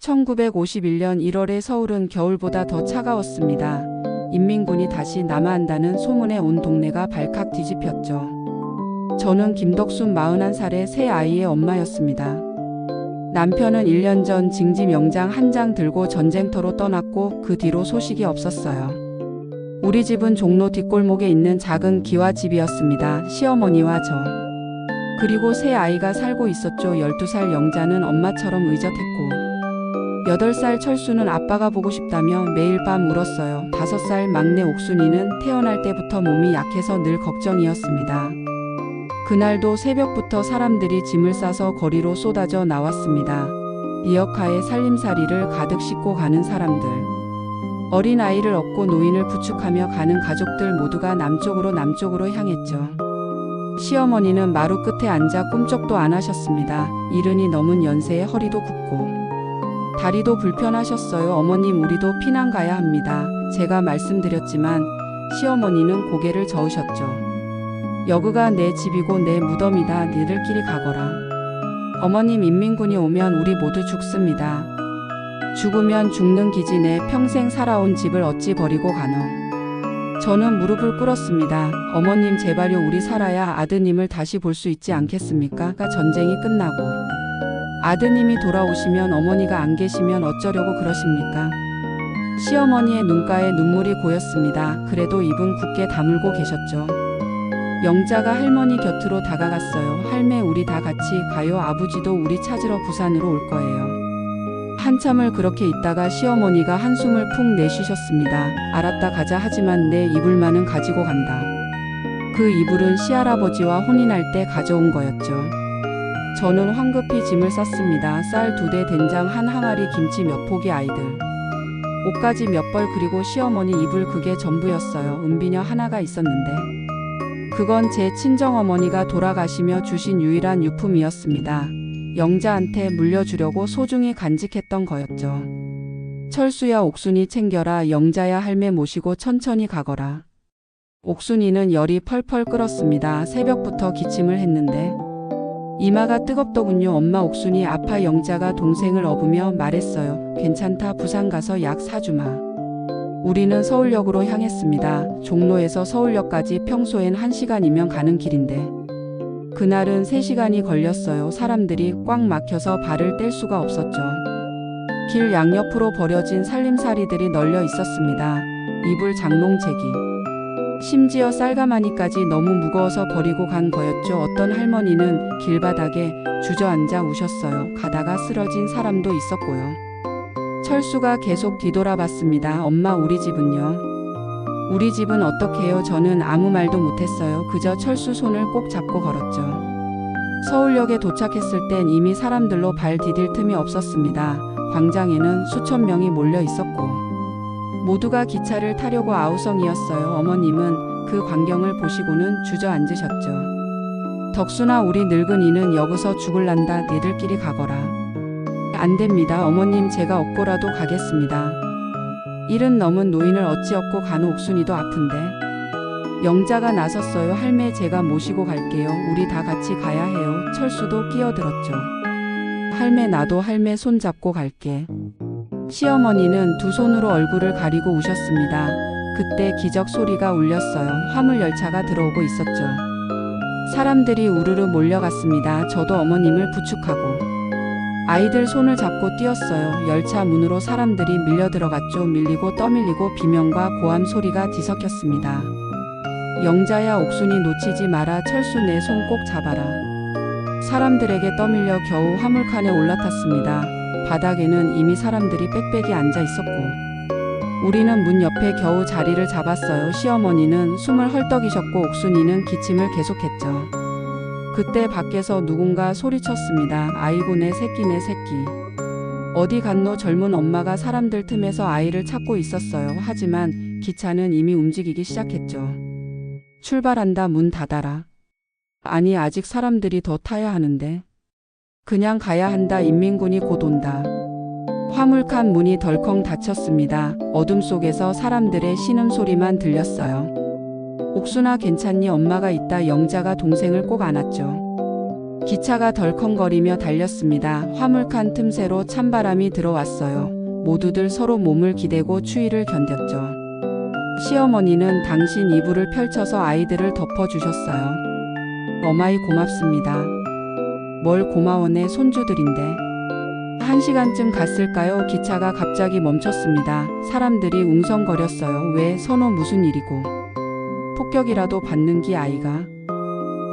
1951년 1월의 서울은 겨울보다 더 차가웠습니다. 인민군이 다시 남하한다는 소문에 온 동네가 발칵 뒤집혔죠. 저는 김덕순 41살의 새 아이의 엄마였습니다. 남편은 1년 전 징집 영장 한 장 들고 전쟁터로 떠났고 그 뒤로 소식이 없었어요. 우리 집은 종로 뒷골목에 있는 작은 기와집이었습니다. 시어머니와 저. 그리고 새 아이가 살고 있었죠. 12살 영자는 엄마처럼 의젓했고 8살 철수는 아빠가 보고 싶다며 매일 밤 울었어요. 5살 막내 옥순이는 태어날 때부터 몸이 약해서 늘 걱정이었습니다. 그날도 새벽부터 사람들이 짐을 싸서 거리로 쏟아져 나왔습니다. 리어카에 살림살이를 가득 싣고 가는 사람들. 어린아이를 업고 노인을 부축하며 가는 가족들 모두가 남쪽으로 향했죠. 시어머니는 마루 끝에 앉아 꿈쩍도 안 하셨습니다. 70이 넘은 연세에 허리도 굽고 다리도 불편하셨어요. 어머님, 우리도 피난 가야 합니다. 제가 말씀드렸지만 시어머니는 고개를 저으셨죠. 여기가 내 집이고 내 무덤이다. 니들끼리 가거라. 어머님, 인민군이 오면 우리 모두 죽습니다. 죽으면 죽는 기지. 내 평생 살아온 집을 어찌 버리고 가노. 저는 무릎을 꿇었습니다. 어머님, 제발요, 우리 살아야 아드님을 다시 볼 수 있지 않겠습니까? 전쟁이 끝나고 아드님이 돌아오시면 어머니가 안 계시면 어쩌려고 그러십니까? 시어머니의 눈가에 눈물이 고였습니다. 그래도 입은 굳게 다물고 계셨죠. 영자가 할머니 곁으로 다가갔어요. 할매, 우리 다 같이 가요. 아버지도 우리 찾으러 부산으로 올 거예요. 한참을 그렇게 있다가 시어머니가 한숨을 푹 내쉬셨습니다. 알았다, 가자. 하지만 내 이불만은 가지고 간다. 그 이불은 시할아버지와 혼인할 때 가져온 거였죠. 저는 황급히 짐을 쌌습니다. 쌀 2대, 된장 한 항아리, 김치 몇 포기, 아이들 옷가지 몇 벌, 그리고 시어머니 이불. 그게 전부였어요. 은비녀 하나가 있었는데 그건 제 친정어머니가 돌아가시며 주신 유일한 유품이었습니다. 영자한테 물려주려고 소중히 간직했던 거였죠. 철수야, 옥순이 챙겨라. 영자야, 할매 모시고 천천히 가거라. 옥순이는 열이 펄펄 끓었습니다. 새벽부터 기침을 했는데 이마가 뜨겁더군요. 엄마, 옥순이 아파. 영자가 동생을 업으며 말했어요. 괜찮다. 부산 가서 약 사주마. 우리는 서울역으로 향했습니다. 종로에서 서울역까지 평소엔 1시간이면 가는 길인데 그날은 3시간이 걸렸어요. 사람들이 꽉 막혀서 발을 뗄 수가 없었죠. 길 양옆으로 버려진 살림살이들이 널려 있었습니다. 이불, 장롱재기, 심지어 쌀가마니까지 너무 무거워서 버리고 간 거였죠. 어떤 할머니는 길바닥에 주저앉아 우셨어요. 가다가 쓰러진 사람도 있었고요. 철수가 계속 뒤돌아봤습니다. 엄마, 우리 집은요? 우리 집은 어떻게 해요? 저는 아무 말도 못했어요. 그저 철수 손을 꼭 잡고 걸었죠. 서울역에 도착했을 땐 이미 사람들로 발 디딜 틈이 없었습니다. 광장에는 수천 명이 몰려 있었고 모두가 기차를 타려고 아우성이었어요. 어머님은 그 광경을 보시고는 주저앉으셨죠. 덕순아, 우리 늙은이는 여기서 죽을란다. 니들끼리 가거라. 안 됩니다. 어머님, 제가 업고라도 가겠습니다. 70 넘은 노인을 어찌 업고 가노. 옥순이도 아픈데. 영자가 나섰어요. 할매, 제가 모시고 갈게요. 우리 다 같이 가야 해요. 철수도 끼어들었죠. 할매, 나도 할매 손 잡고 갈게. 시어머니는 두 손으로 얼굴을 가리고 우셨습니다. 그때 기적 소리가 울렸어요. 화물열차가 들어오고 있었죠. 사람들이 우르르 몰려갔습니다. 저도 어머님을 부축하고 아이들 손을 잡고 뛰었어요. 열차 문으로 사람들이 밀려 들어갔죠. 밀리고 떠밀리고 비명과 고함 소리가 뒤섞였습니다. 영자야, 옥순이 놓치지 마라. 철수, 내 손 꼭 잡아라. 사람들에게 떠밀려 겨우 화물칸에 올라탔습니다. 바닥에는 이미 사람들이 빽빽이 앉아 있었고 우리는 문 옆에 겨우 자리를 잡았어요. 시어머니는 숨을 헐떡이셨고 옥순이는 기침을 계속했죠. 그때 밖에서 누군가 소리쳤습니다. 아이고, 내 새끼, 내 새끼. 어디 갔노? 젊은 엄마가 사람들 틈에서 아이를 찾고 있었어요. 하지만 기차는 이미 움직이기 시작했죠. 출발한다. 문 닫아라. 아니, 아직 사람들이 더 타야 하는데. 그냥 가야 한다. 인민군이 곧 온다. 화물칸 문이 덜컹 닫혔습니다. 어둠 속에서 사람들의 신음소리만 들렸어요. 옥순아, 괜찮니? 엄마가 있다. 영자가 동생을 꼭 안았죠. 기차가 덜컹거리며 달렸습니다. 화물칸 틈새로 찬바람이 들어왔어요. 모두들 서로 몸을 기대고 추위를 견뎠죠. 시어머니는 당신 이불을 펼쳐서 아이들을 덮어주셨어요. 어마이 고맙습니다. 뭘 고마워, 내 손주들인데. 1시간쯤 갔을까요? 기차가 갑자기 멈췄습니다. 사람들이 웅성거렸어요. 왜, 선호, 무슨 일이고. 폭격이라도 받는기 아이가.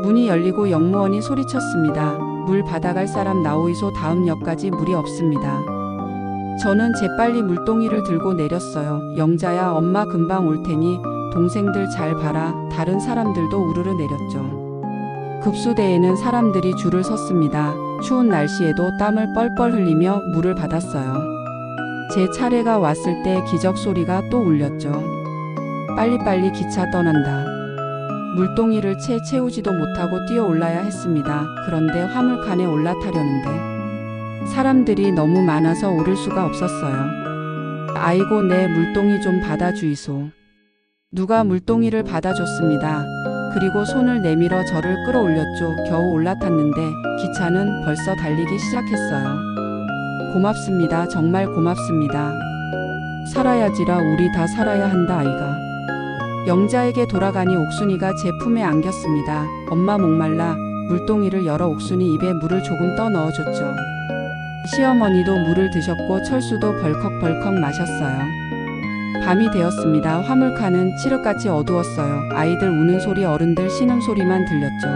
문이 열리고 영무원이 소리쳤습니다. 물 받아갈 사람 나오이소. 다음 역까지 물이 없습니다. 저는 재빨리 물동이를 들고 내렸어요. 영자야, 엄마 금방 올 테니 동생들 잘 봐라. 다른 사람들도 우르르 내렸죠. 급수대에는 사람들이 줄을 섰습니다. 추운 날씨에도 땀을 뻘뻘 흘리며 물을 받았어요. 제 차례가 왔을 때 기적 소리가 또 울렸죠. 빨리빨리 기차 떠난다. 물동이를 채 채우지도 못하고 뛰어 올라야 했습니다. 그런데 화물칸에 올라타려는데 사람들이 너무 많아서 오를 수가 없었어요. 아이고, 내 물동이 좀 받아주이소. 누가 물동이를 받아줬습니다. 그리고 손을 내밀어 저를 끌어올렸죠. 겨우 올라탔는데 기차는 벌써 달리기 시작했어요. 고맙습니다. 정말 고맙습니다. 살아야지라, 우리 다 살아야 한다 아이가. 영자에게 돌아가니 옥순이가 제 품에 안겼습니다. 엄마 목말라. 물동이를 열어 옥순이 입에 물을 조금 떠 넣어줬죠. 시어머니도 물을 드셨고 철수도 벌컥벌컥 마셨어요. 밤이 되었습니다. 화물칸은 칠흑같이 어두웠어요. 아이들 우는 소리, 어른들 신음 소리만 들렸죠.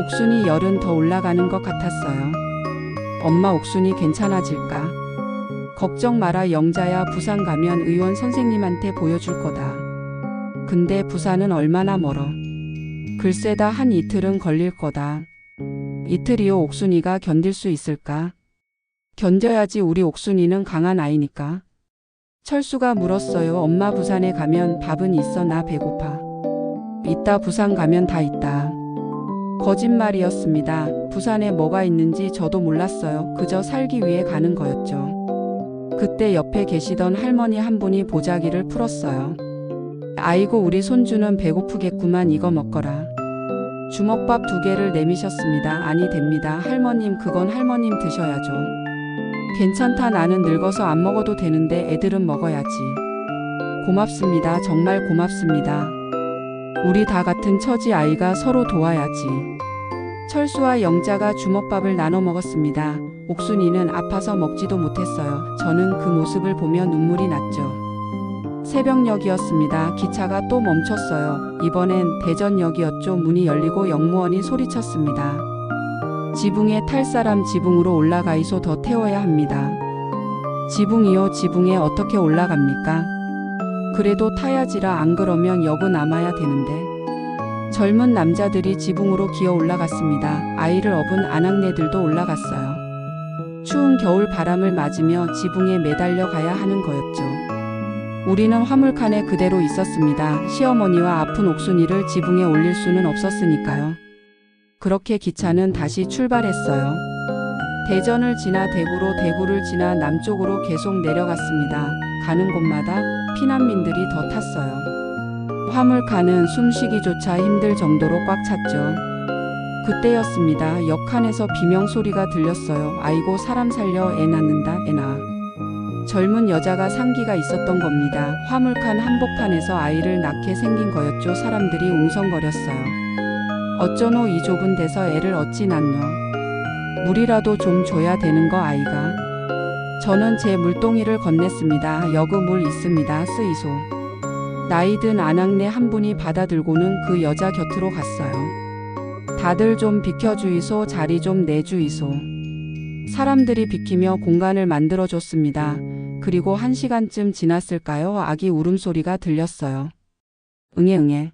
옥순이 열은 더 올라가는 것 같았어요. 엄마, 옥순이 괜찮아질까? 걱정 마라 영자야. 부산 가면 의원 선생님한테 보여줄 거다. 근데 부산은 얼마나 멀어? 글쎄다, 한 이틀은 걸릴 거다. 이틀이요? 옥순이가 견딜 수 있을까? 견뎌야지, 우리 옥순이는 강한 아이니까. 철수가 물었어요. 엄마, 부산에 가면 밥은 있어? 나 배고파. 있다, 부산 가면 다 있다. 거짓말이었습니다. 부산에 뭐가 있는지 저도 몰랐어요. 그저 살기 위해 가는 거였죠. 그때 옆에 계시던 할머니 한 분이 보자기를 풀었어요. 아이고, 우리 손주는 배고프겠구만. 이거 먹거라. 주먹밥 2개를 내미셨습니다. 아니 됩니다. 할머님, 그건 할머님 드셔야죠. 괜찮다, 나는 늙어서 안 먹어도 되는데 애들은 먹어야지. 고맙습니다. 정말 고맙습니다. 우리 다 같은 처지 아이가 서로 도와야지. 철수와 영자가 주먹밥을 나눠 먹었습니다. 옥순이는 아파서 먹지도 못했어요. 저는 그 모습을 보며 눈물이 났죠. 새벽녘이었습니다. 기차가 또 멈췄어요. 이번엔 대전역이었죠. 문이 열리고 영무원이 소리쳤습니다. 지붕에 탈 사람 지붕으로 올라가이소. 더 태워야 합니다. 지붕이요? 지붕에 어떻게 올라갑니까? 그래도 타야지라, 안 그러면 역은 남아야 되는데. 젊은 남자들이 지붕으로 기어 올라갔습니다. 아이를 업은 아낙네들도 올라갔어요. 추운 겨울 바람을 맞으며 지붕에 매달려 가야 하는 거였죠. 우리는 화물칸에 그대로 있었습니다. 시어머니와 아픈 옥순이를 지붕에 올릴 수는 없었으니까요. 그렇게 기차는 다시 출발했어요. 대전을 지나 대구로, 대구를 지나 남쪽으로 계속 내려갔습니다. 가는 곳마다 피난민들이 더 탔어요. 화물칸은 숨쉬기조차 힘들 정도로 꽉 찼죠. 그때였습니다. 역 안에서 비명소리가 들렸어요. 아이고, 사람 살려, 애 낳는다, 애 낳아. 젊은 여자가 상기가 있었던 겁니다. 화물칸 한복판에서 아이를 낳게 생긴 거였죠. 사람들이 웅성거렸어요. 어쩌노, 이 좁은 데서 애를 어찌 낳노? 물이라도 좀 줘야 되는 거 아이가. 저는 제 물동이를 건넸습니다. 여그 물 있습니다. 쓰이소. 나이든 아낙네 한 분이 받아들고는 그 여자 곁으로 갔어요. 다들 좀 비켜주이소. 자리 좀 내주이소. 사람들이 비키며 공간을 만들어줬습니다. 그리고 1시간쯤 지났을까요? 아기 울음소리가 들렸어요. 응애 응애.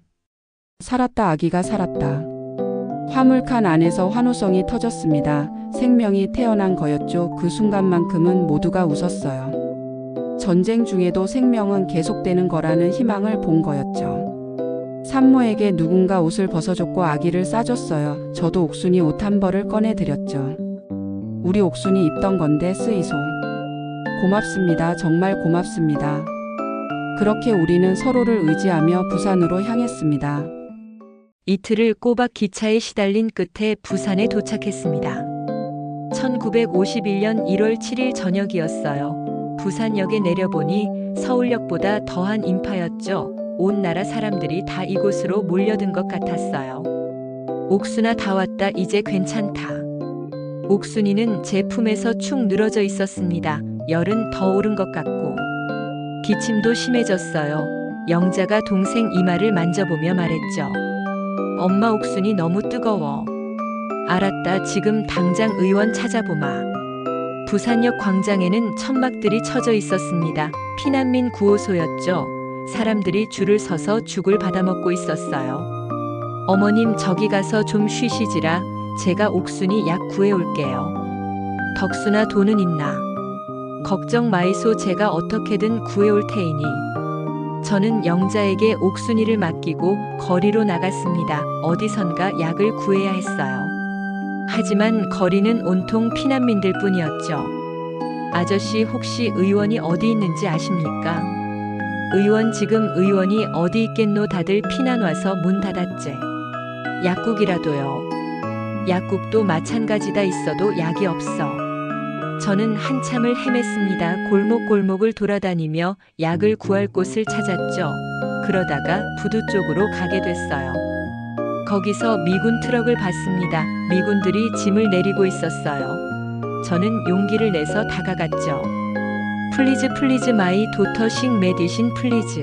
살았다, 아기가 살았다. 화물칸 안에서 환호성이 터졌습니다. 생명이 태어난 거였죠. 그 순간만큼은 모두가 웃었어요. 전쟁 중에도 생명은 계속되는 거라는 희망을 본 거였죠. 산모에게 누군가 옷을 벗어줬고 아기를 싸줬어요. 저도 옥순이 옷 한 벌을 꺼내드렸죠. 우리 옥순이 입던 건데 쓰이소. 고맙습니다. 정말 고맙습니다. 그렇게 우리는 서로를 의지하며 부산으로 향했습니다. 이틀을 꼬박 기차에 시달린 끝에 부산에 도착했습니다. 1951년 1월 7일 저녁이었어요. 부산역에 내려보니 서울역보다 더한 인파였죠. 온 나라 사람들이 다 이곳으로 몰려든 것 같았어요. 옥순아 다 왔다. 이제 괜찮다. 옥순이는 제 품에서 축 늘어져 있었습니다. 열은 더 오른 것 같고 기침도 심해졌어요. 영자가 동생 이마를 만져보며 말했죠. 엄마, 옥순이 너무 뜨거워. 알았다. 지금 당장 의원 찾아보마. 부산역 광장에는 천막들이 쳐져 있었습니다. 피난민 구호소였죠. 사람들이 줄을 서서 죽을 받아먹고 있었어요. 어머님, 저기 가서 좀 쉬시지라. 제가 옥순이 약 구해올게요. 덕순아, 돈은 있나? 걱정 마이소. 제가 어떻게든 구해올 테이니. 저는 영자에게 옥순이를 맡기고 거리로 나갔습니다. 어디선가 약을 구해야 했어요. 하지만 거리는 온통 피난민들 뿐이었죠. 아저씨, 혹시 의원이 어디 있는지 아십니까? 의원, 지금 의원이 어디 있겠노? 다들 피난 와서 문 닫았제. 약국이라도요. 약국도 마찬가지다. 있어도 약이 없어. 저는 한참을 헤맸습니다. 골목골목을 돌아다니며 약을 구할 곳을 찾았죠. 그러다가 부두 쪽으로 가게 됐어요. 거기서 미군 트럭을 봤습니다. 미군들이 짐을 내리고 있었어요. 저는 용기를 내서 다가갔죠. 플리즈 플리즈 마이 도터식 메디신 플리즈.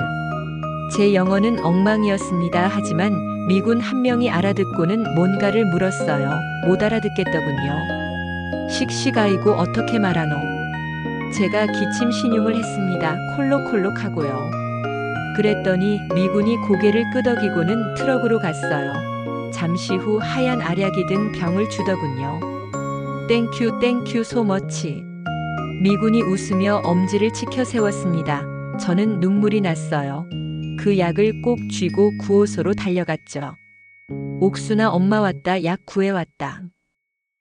제 영어는 엉망이었습니다. 하지만 미군 한 명이 알아듣고는 뭔가를 물었어요. 못 알아듣겠더군요. 씩씩. 아이고, 어떻게 말하노? 제가 기침 신용을 했습니다. 콜록콜록하고요. 그랬더니 미군이 고개를 끄덕이고는 트럭으로 갔어요. 잠시 후 하얀 알약이 든 병을 주더군요. 땡큐 땡큐 소머치. 미군이 웃으며 엄지를 치켜 세웠습니다. 저는 눈물이 났어요. 그 약을 꼭 쥐고 구호소로 달려갔죠. 옥순아, 엄마 왔다. 약 구해왔다.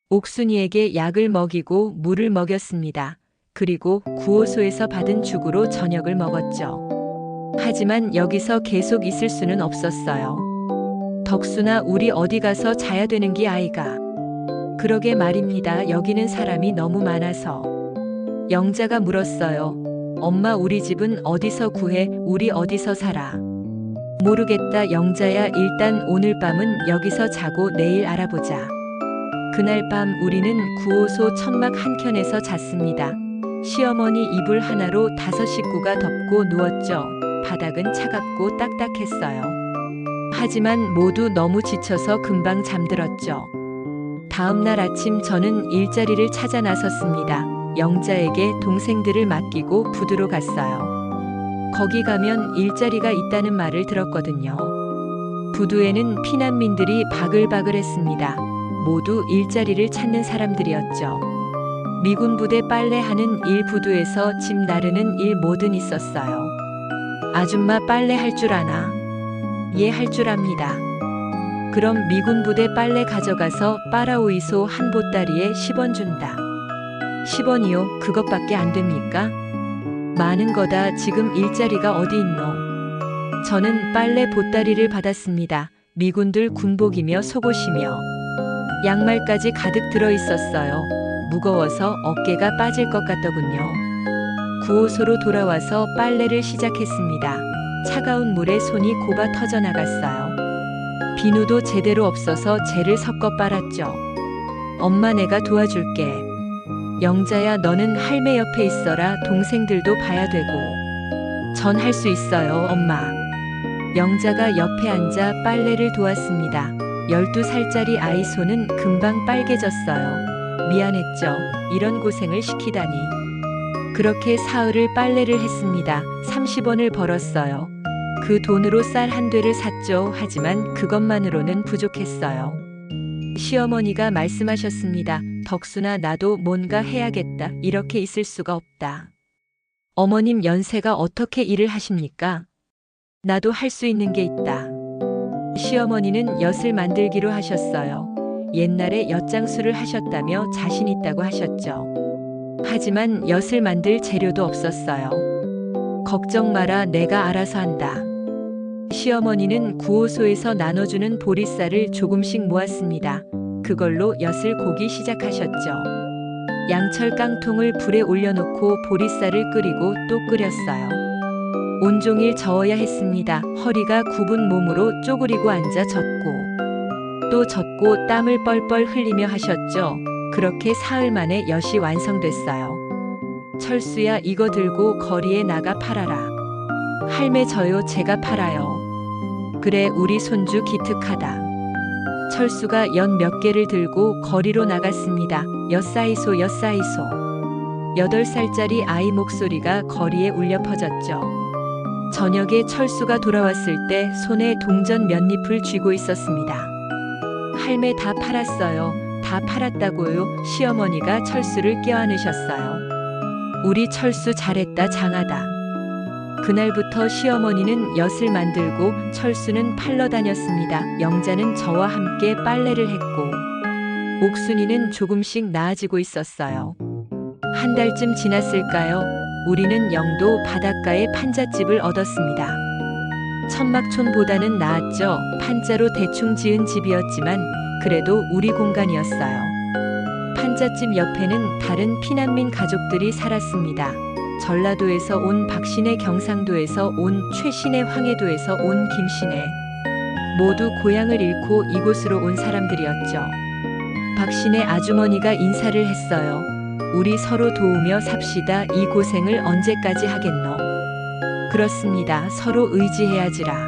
옥순이에게 약을 먹이고 물을 먹였습니다. 그리고 구호소에서 받은 죽으로 저녁을 먹었죠. 하지만 여기서 계속 있을 수는 없었어요. 덕순아, 우리 어디 가서 자야 되는 기 아이가? 그러게 말입니다. 여기는 사람이 너무 많아서. 영자가 물었어요. 엄마, 우리 집은 어디서 구해? 우리 어디서 살아? 모르겠다. 영자야, 일단 오늘 밤은 여기서 자고 내일 알아보자. 그날 밤 우리는 구호소 천막 한켠에서 잤습니다. 시어머니 이불 하나로 5 식구가 덮고 누웠죠. 바닥은 차갑고 딱딱했어요. 하지만 모두 너무 지쳐서 금방 잠들었죠. 다음 날 아침 저는 일자리를 찾아 나섰습니다. 영자에게 동생들을 맡기고 부두로 갔어요. 거기 가면 일자리가 있다는 말을 들었거든요. 부두에는 피난민들이 바글바글했습니다. 모두 일자리를 찾는 사람들이었죠. 미군 부대 빨래하는 일, 부두에서 짐 나르는 일 뭐든 있었어요. 아줌마, 빨래 할 줄 아나? 예, 할 줄 압니다. 그럼 미군 부대 빨래 가져가서 빨아오이소. 한 보따리에 10원 준다. 10원이요? 그것밖에 안 됩니까? 많은 거다. 지금 일자리가 어디 있노? 저는 빨래 보따리를 받았습니다. 미군들 군복이며 속옷이며 양말까지 가득 들어 있었어요. 무거워서 어깨가 빠질 것 같더군요. 구호소로 돌아와서 빨래를 시작했습니다. 차가운 물에 손이 곱아 터져 나갔어요. 비누도 제대로 없어서 젤을 섞어 빨았죠. 엄마, 내가 도와줄게. 영자야, 너는 할매 옆에 있어라. 동생들도 봐야 되고. 전 할 수 있어요, 엄마. 영자가 옆에 앉아 빨래를 도왔습니다. 12살짜리 아이 손은 금방 빨개졌어요. 미안했죠. 이런 고생을 시키다니. 그렇게 사흘을 빨래를 했습니다. 30원을 벌었어요. 그 돈으로 쌀 한 되를 샀죠. 하지만 그것만으로는 부족했어요. 시어머니가 말씀하셨습니다. 덕순아, 나도 뭔가 해야겠다. 이렇게 있을 수가 없다. 어머님, 연세가 어떻게 일을 하십니까? 나도 할 수 있는 게 있다. 시어머니는 엿을 만들기로 하셨어요. 옛날에 엿장수를 하셨다며 자신 있다고 하셨죠. 하지만 엿을 만들 재료도 없었어요. 걱정 마라, 내가 알아서 한다. 시어머니는 구호소에서 나눠주는 보리쌀을 조금씩 모았습니다. 그걸로 엿을 고기 시작하셨죠. 양철 깡통을 불에 올려놓고 보리쌀을 끓이고 또 끓였어요. 온종일 저어야 했습니다. 허리가 굽은 몸으로 쪼그리고 앉아 젓고 또 젓고 땀을 뻘뻘 흘리며 하셨죠. 그렇게 사흘 만에 엿이 완성됐어요. 철수야, 이거 들고 거리에 나가 팔아라. 할매, 저요, 제가 팔아요. 그래, 우리 손주 기특하다. 철수가 엿 몇 개를 들고 거리로 나갔습니다. 엿사이소, 엿사이소. 8살짜리 아이 목소리가 거리에 울려 퍼졌죠. 저녁에 철수가 돌아왔을 때 손에 동전 몇 잎을 쥐고 있었습니다. 할매, 다 팔았어요. 다 팔았다고요. 시어머니가 철수를 껴안으셨어요. 우리 철수 잘했다, 장하다. 그날부터 시어머니는 엿을 만들고 철수는 팔러 다녔습니다. 영자는 저와 함께 빨래를 했고 옥순이는 조금씩 나아지고 있었어요. 한 달쯤 지났을까요? 우리는 영도 바닷가에 판잣집을 얻었습니다. 천막촌보다는 나았죠. 판자로 대충 지은 집이었지만 그래도 우리 공간이었어요. 판잣집 옆에는 다른 피난민 가족들이 살았습니다. 전라도에서 온 박씨네, 경상도에서 온 최씨네, 황해도에서 온 김씨네. 모두 고향을 잃고 이곳으로 온 사람들이었죠. 박씨네 아주머니가 인사를 했어요. 우리 서로 도우며 삽시다. 이 고생을 언제까지 하겠노? 그렇습니다. 서로 의지해야지라.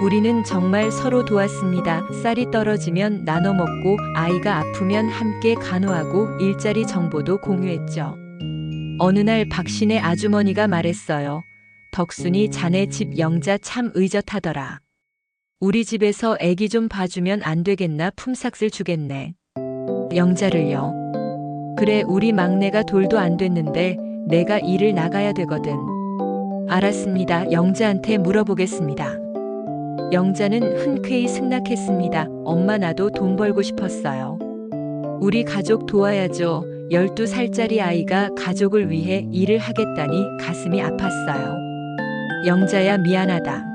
우리는 정말 서로 도왔습니다. 쌀이 떨어지면 나눠 먹고 아이가 아프면 함께 간호하고 일자리 정보도 공유했죠. 어느 날 박씨네 아주머니가 말했어요. 덕순이, 자네 집 영자 참 의젓하더라. 우리 집에서 애기 좀 봐주면 안 되겠나? 품삯을 주겠네. 영자를요? 그래, 우리 막내가 돌도 안 됐는데 내가 일을 나가야 되거든. 알았습니다. 영자한테 물어보겠습니다. 영자는 흔쾌히 승낙했습니다. 엄마, 나도 돈 벌고 싶었어요. 우리 가족 도와야죠. 12살짜리 아이가 가족을 위해 일을 하겠다니 가슴이 아팠어요. 영자야, 미안하다.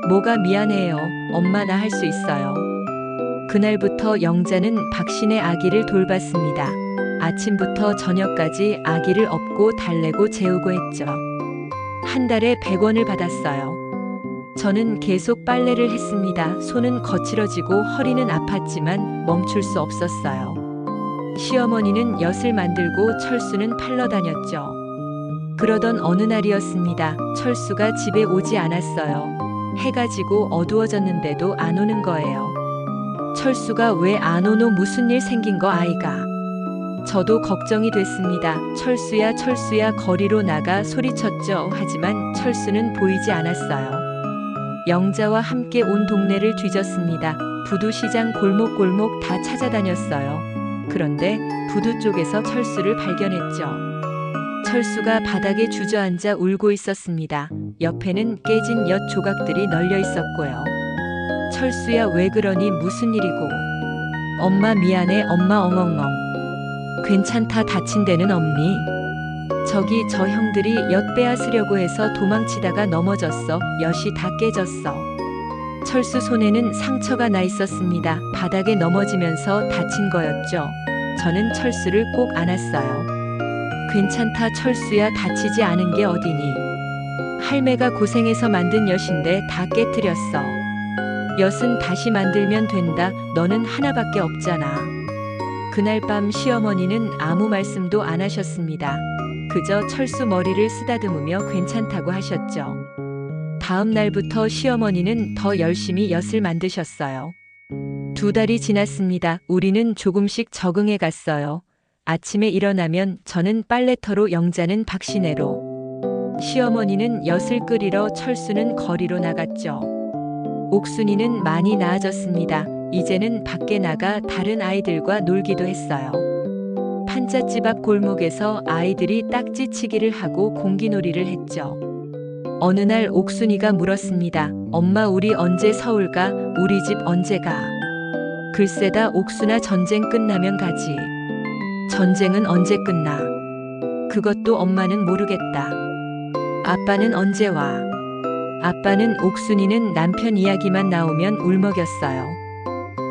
뭐가 미안해요. 엄마, 나 할 수 있어요. 그날부터 영자는 박씨네 아기를 돌봤습니다. 아침부터 저녁까지 아기를 업고 달래고 재우고 했죠. 한 달에 100원을 받았어요. 저는 계속 빨래를 했습니다. 손은 거칠어지고 허리는 아팠지만 멈출 수 없었어요. 시어머니는 엿을 만들고 철수는 팔러 다녔죠. 그러던 어느 날이었습니다. 철수가 집에 오지 않았어요. 해가 지고 어두워졌는데도 안 오는 거예요. 철수가 왜 안 오노? 무슨 일 생긴 거 아이가? 저도 걱정이 됐습니다. 철수야, 철수야, 거리로 나가 소리쳤죠. 하지만 철수는 보이지 않았어요. 영자와 함께 온 동네를 뒤졌습니다. 부두시장 골목골목 다 찾아다녔어요. 그런데 부두 쪽에서 철수를 발견했죠. 철수가 바닥에 주저앉아 울고 있었습니다. 옆에는 깨진 엿 조각들이 널려 있었고요. 철수야, 왜 그러니? 무슨 일이고? 엄마, 미안해. 엄마, 엉엉엉. 괜찮다. 다친 데는 없니? 저기 저 형들이 엿 빼앗으려고 해서 도망치다가 넘어졌어. 엿이 다 깨졌어. 철수 손에는 상처가 나 있었습니다. 바닥에 넘어지면서 다친 거였죠. 저는 철수를 꼭 안았어요. 괜찮다, 철수야. 다치지 않은 게 어디니? 할매가 고생해서 만든 엿인데 다 깨뜨렸어. 엿은 다시 만들면 된다. 너는 하나밖에 없잖아. 그날 밤 시어머니는 아무 말씀도 안 하셨습니다. 그저 철수 머리를 쓰다듬으며 괜찮다고 하셨죠. 다음 날부터 시어머니는 더 열심히 엿을 만드셨어요. 2달이 지났습니다. 우리는 조금씩 적응해 갔어요. 아침에 일어나면 저는 빨래터로, 영자는 박씨네로, 시어머니는 엿을 끓이러, 철수는 거리로 나갔죠. 옥순이는 많이 나아졌습니다. 이제는 밖에 나가 다른 아이들과 놀기도 했어요. 판잣집 앞 골목에서 아이들이 딱지치기를 하고 공기놀이를 했죠. 어느 날 옥순이가 물었습니다. 엄마, 우리 언제 서울 가? 우리 집 언제 가? 글쎄다, 옥순아, 전쟁 끝나면 가지. 전쟁은 언제 끝나? 그것도 엄마는 모르겠다. 아빠는 언제 와? 아빠는 옥순이는 남편 이야기만 나오면 울먹였어요.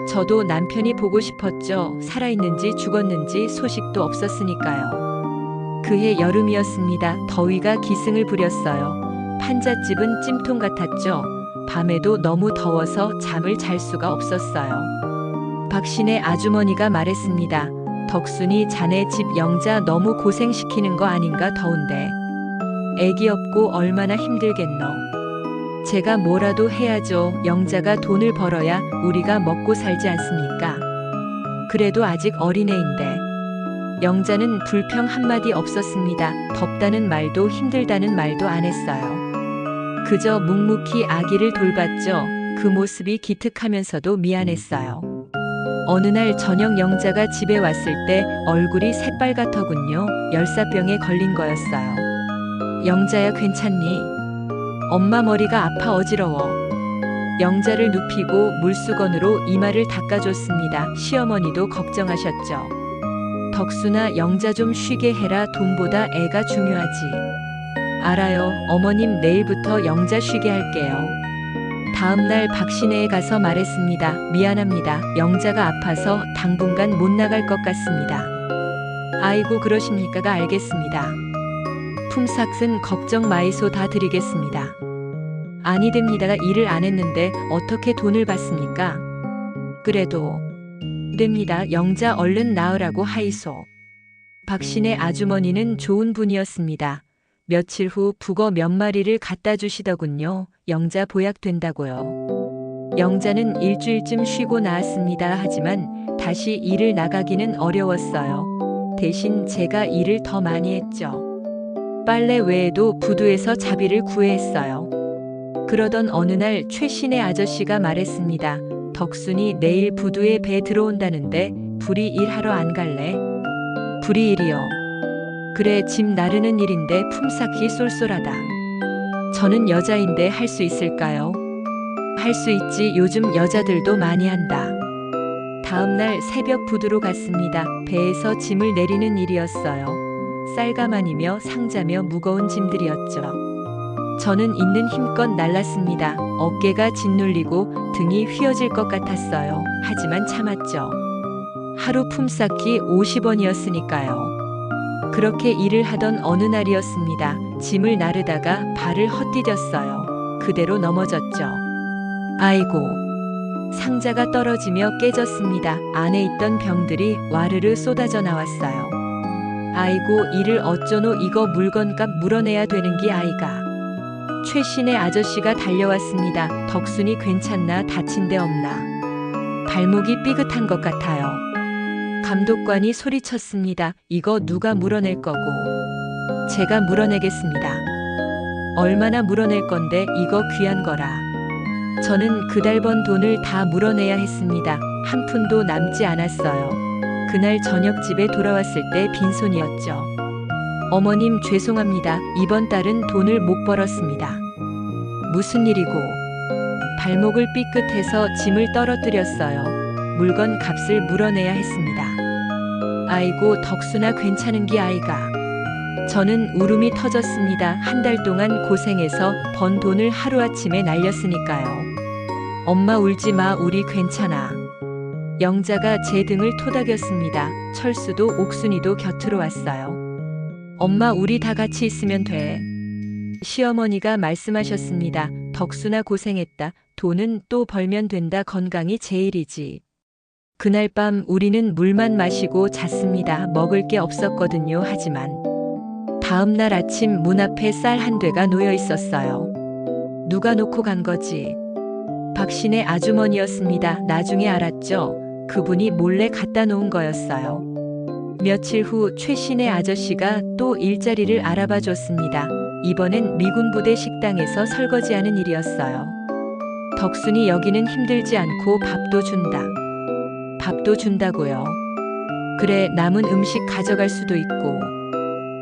저도 남편이 보고 싶었죠. 살아있는지 죽었는지 소식도 없었으니까요. 그해 여름이었습니다. 더위가 기승을 부렸어요. 판잣집은 찜통 같았죠. 밤에도 너무 더워서 잠을 잘 수가 없었어요. 박신의 아주머니가 말했습니다. 덕순이 자네 집 영자 너무 고생시키는 거 아닌가 더운데. 애기 없고 얼마나 힘들겠노. 제가 뭐라도 해야죠. 영자가 돈을 벌어야 우리가 먹고 살지 않습니까? 그래도 아직 어린애인데. 영자는 불평 한마디 없었습니다. 덥다는 말도 힘들다는 말도 안 했어요. 그저 묵묵히 아기를 돌봤죠. 그 모습이 기특하면서도 미안했어요. 어느 날 저녁 영자가 집에 왔을 때 얼굴이 새빨갛더군요. 열사병에 걸린 거였어요. 영자야 괜찮니? 엄마 머리가 아파 어지러워. 영자를 눕히고 물수건으로 이마를 닦아줬습니다. 시어머니도 걱정하셨죠. 덕순아 영자 좀 쉬게 해라. 돈보다 애가 중요하지. 알아요. 어머님 내일부터 영자 쉬게 할게요. 다음날 박시내에 가서 말했습니다. 미안합니다. 영자가 아파서 당분간 못 나갈 것 같습니다. 아이고 그러십니까가 알겠습니다. 품삯은 걱정 마이소 다 드리겠습니다. 아니 됩니다가 일을 안 했는데 어떻게 돈을 받습니까? 그래도 됩니다. 영자 얼른 낳으라고 하이소. 박신의 아주머니는 좋은 분이었습니다. 며칠 후 북어 몇 마리를 갖다 주시더군요. 영자 보약된다고요. 영자는 일주일쯤 쉬고 나왔습니다. 하지만 다시 일을 나가기는 어려웠어요. 대신 제가 일을 더 많이 했죠. 빨래 외에도 부두에서 자비를 구해했어요. 그러던 어느 날 최신의 아저씨가 말했습니다. 덕순이 내일 부두에 배 들어온다는데 불이 일하러 안 갈래? 불이 일이요. 그래 짐 나르는 일인데 품삯이 쏠쏠하다. 저는 여자인데 할 수 있을까요? 할 수 있지. 요즘 여자들도 많이 한다. 다음날 새벽 부두로 갔습니다. 배에서 짐을 내리는 일이었어요. 쌀가마니며 상자며 무거운 짐들이었죠. 저는 있는 힘껏 날랐습니다. 어깨가 짓눌리고 등이 휘어질 것 같았어요. 하지만 참았죠. 하루 품삯이 50원이었으니까요. 그렇게 일을 하던 어느 날이었습니다. 짐을 나르다가 발을 헛디뎠어요. 그대로 넘어졌죠. 아이고. 상자가 떨어지며 깨졌습니다. 안에 있던 병들이 와르르 쏟아져 나왔어요. 아이고 이를 어쩌노. 이거 물건값 물어내야 되는기 아이가. 최신의 아저씨가 달려왔습니다. 덕순이 괜찮나? 다친 데 없나? 발목이 삐끗한 것 같아요. 감독관이 소리쳤습니다. 이거 누가 물어낼 거고? 제가 물어내겠습니다. 얼마나 물어낼 건데 이거 귀한 거라. 저는 그달 번 돈을 다 물어내야 했습니다. 한 푼도 남지 않았어요. 그날 저녁 집에 돌아왔을 때 빈손이었죠. 어머님 죄송합니다. 이번 달은 돈을 못 벌었습니다. 무슨 일이고? 발목을 삐끗해서 짐을 떨어뜨렸어요. 물건 값을 물어내야 했습니다. 아이고 덕순아 괜찮은기 아이가. 저는 울음이 터졌습니다. 한 달 동안 고생해서 번 돈을 하루아침에 날렸으니까요. 엄마 울지 마. 우리 괜찮아. 영자가 제 등을 토닥였습니다. 철수도 옥순이도 곁으로 왔어요. 엄마 우리 다 같이 있으면 돼. 시어머니가 말씀하셨습니다. 덕순아 고생했다. 돈은 또 벌면 된다. 건강이 제일이지. 그날 밤 우리는 물만 마시고 잤습니다. 먹을 게 없었거든요. 하지만 다음 날 아침 문 앞에 쌀 한 되가 놓여 있었어요. 누가 놓고 간 거지? 박신의 아주머니였습니다. 나중에 알았죠. 그분이 몰래 갖다 놓은 거였어요. 며칠 후 최신의 아저씨가 또 일자리를 알아봐 줬습니다. 이번엔 미군 부대 식당에서 설거지하는 일이었어요. 덕순이 여기는 힘들지 않고 밥도 준다. 밥도 준다고요. 그래 남은 음식 가져갈 수도 있고.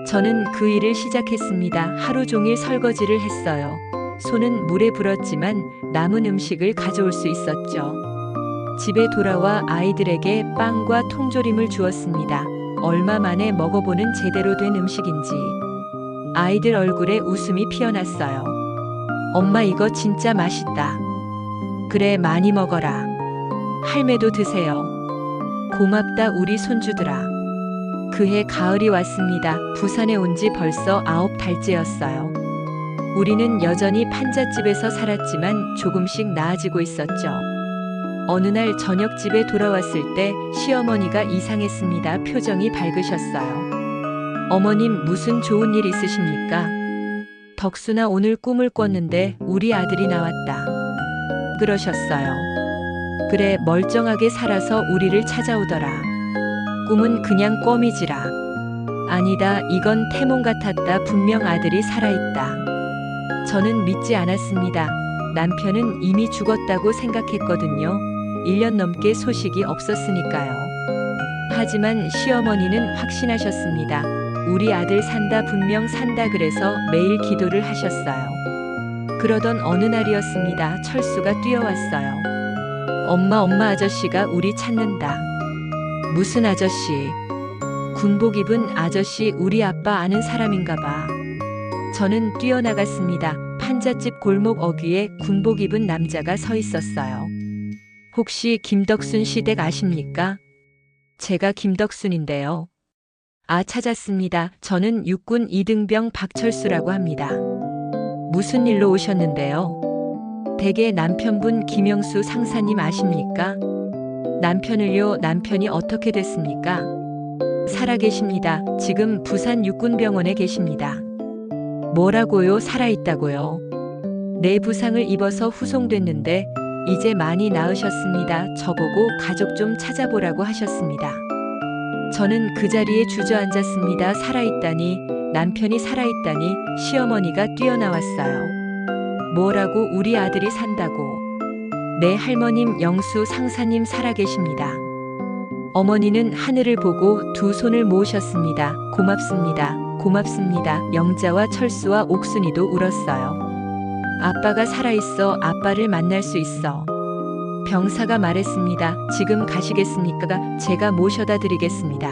저는 그 일을 시작했습니다. 하루 종일 설거지를 했어요. 손은 물에 불었지만 남은 음식을 가져올 수 있었죠. 집에 돌아와 아이들에게 빵과 통조림을 주었습니다. 얼마 만에 먹어보는 제대로 된 음식인지. 아이들 얼굴에 웃음이 피어났어요. 엄마 이거 진짜 맛있다. 그래, 많이 먹어라. 할매도 드세요. 고맙다 우리 손주들아. 그해 가을이 왔습니다. 부산에 온 지 벌써 9달째였어요. 우리는 여전히 판잣집에서 살았지만 조금씩 나아지고 있었죠. 어느 날 저녁 집에 돌아왔을 때 시어머니가 이상했습니다. 표정이 밝으셨어요. 어머님 무슨 좋은 일 있으십니까? 덕순아 오늘 꿈을 꿨는데 우리 아들이 나왔다. 그러셨어요. 그래, 멀쩡하게 살아서 우리를 찾아오더라. 꿈은 그냥 껌이지라. 아니다, 이건 태몽 같았다. 분명 아들이 살아있다. 저는 믿지 않았습니다. 남편은 이미 죽었다고 생각했거든요. 1년 넘게 소식이 없었으니까요. 하지만 시어머니는 확신하셨습니다. 우리 아들 산다, 분명 산다. 그래서 매일 기도를 하셨어요. 그러던 어느 날이었습니다. 철수가 뛰어왔어요. 엄마 아저씨가 우리 찾는다. 무슨 아저씨? 군복 입은 아저씨, 우리 아빠 아는 사람인가 봐. 저는 뛰어나갔습니다. 판잣집 골목 어귀에 군복 입은 남자가 서 있었어요. 혹시 김덕순 씨 댁 아십니까? 제가 김덕순인데요. 아, 찾았습니다. 저는 육군 2등병 박철수라고 합니다. 무슨 일로 오셨는데요? 댁의 남편분 김영수 상사님 아십니까? 남편을요? 남편이 어떻게 됐습니까? 살아계십니다. 지금 부산 육군병원에 계십니다. 뭐라고요? 살아있다고요? 네, 부상을 입어서 후송됐는데 이제 많이 나으셨습니다. 저보고 가족 좀 찾아보라고 하셨습니다. 저는 그 자리에 주저앉았습니다. 살아있다니, 남편이 살아있다니. 시어머니가 뛰어나왔어요. 뭐라고? 우리 아들이 산다고. 네, 할머님 영수 상사님 살아계십니다. 어머니는 하늘을 보고 두 손을 모으셨습니다. 고맙습니다. 고맙습니다. 영자와 철수와 옥순이도 울었어요. 아빠가 살아있어. 아빠를 만날 수 있어. 병사가 말했습니다. 지금 가시겠습니까? 제가 모셔다 드리겠습니다.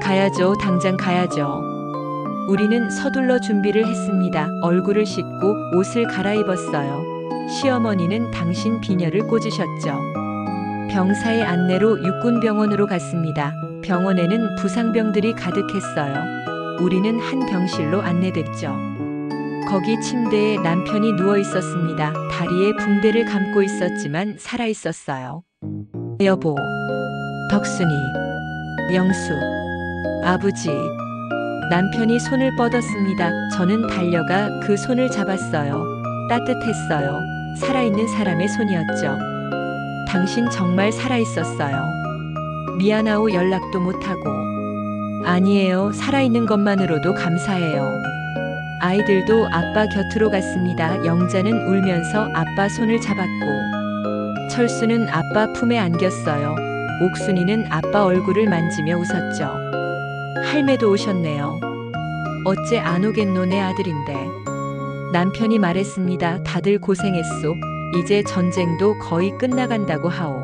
가야죠. 당장 가야죠. 우리는 서둘러 준비를 했습니다. 얼굴을 씻고 옷을 갈아입었어요. 시어머니는 당신 비녀를 꽂으셨죠. 병사의 안내로 육군병원으로 갔습니다. 병원에는 부상병들이 가득했어요. 우리는 한 병실로 안내됐죠. 거기 침대에 남편이 누워 있었습니다. 다리에 붕대를 감고 있었지만 살아 있었어요. 여보, 덕순이, 영수, 아버지. 남편이 손을 뻗었습니다. 저는 달려가 그 손을 잡았어요. 따뜻했어요. 살아있는 사람의 손이었죠. 당신 정말 살아있었어요. 미안하오, 연락도 못하고. 아니에요. 살아있는 것만으로도 감사해요. 아이들도 아빠 곁으로 갔습니다. 영자는 울면서 아빠 손을 잡았고, 철수는 아빠 품에 안겼어요. 옥순이는 아빠 얼굴을 만지며 웃었죠. 할매도 오셨네요. 어째 안 오겠노, 내 아들인데. 남편이 말했습니다. 다들 고생했소. 이제 전쟁도 거의 끝나간다고 하오.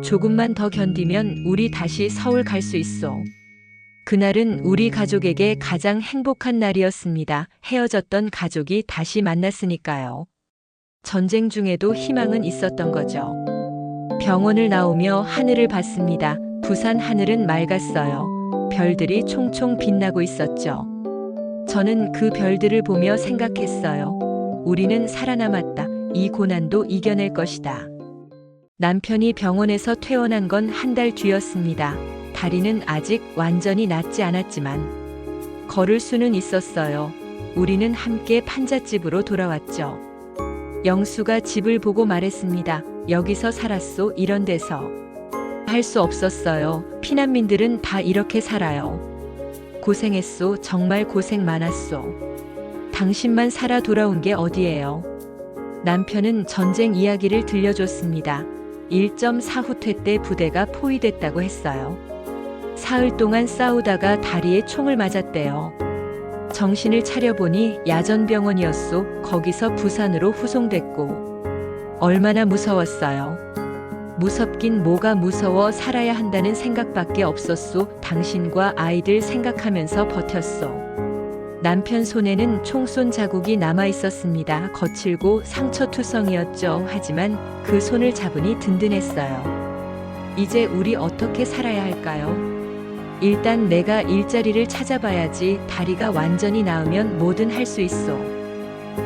조금만 더 견디면 우리 다시 서울 갈 수 있어. 그날은 우리 가족에게 가장 행복한 날이었습니다. 헤어졌던 가족이 다시 만났으니까요. 전쟁 중에도 희망은 있었던 거죠. 병원을 나오며 하늘을 봤습니다. 부산 하늘은 맑았어요. 별들이 총총 빛나고 있었죠. 저는 그 별들을 보며 생각했어요. 우리는 살아남았다. 이 고난도 이겨낼 것이다. 남편이 병원에서 퇴원한 건 한 달 뒤였습니다. 다리는 아직 완전히 낫지 않았지만 걸을 수는 있었어요. 우리는 함께 판잣집으로 돌아왔죠. 영수가 집을 보고 말했습니다. 여기서 살았소, 이런 데서. 할 수 없었어요. 피난민들은 다 이렇게 살아요. 고생했소, 정말 고생 많았소. 당신만 살아 돌아온 게 어디예요? 남편은 전쟁 이야기를 들려줬습니다. 1.4 후퇴 때 부대가 포위됐다고 했어요. 사흘 동안 싸우다가 다리에 총을 맞았대요. 정신을 차려보니 야전병원이었소. 거기서 부산으로 후송됐고. 얼마나 무서웠어요. 무섭긴 뭐가 무서워. 살아야 한다는 생각밖에 없었소. 당신과 아이들 생각하면서 버텼소. 남편 손에는 총 쏜 자국이 남아 있었습니다. 거칠고 상처투성이었죠. 하지만 그 손을 잡으니 든든했어요. 이제 우리 어떻게 살아야 할까요? 일단 내가 일자리를 찾아봐야지. 다리가 완전히 나으면 뭐든 할 수 있어.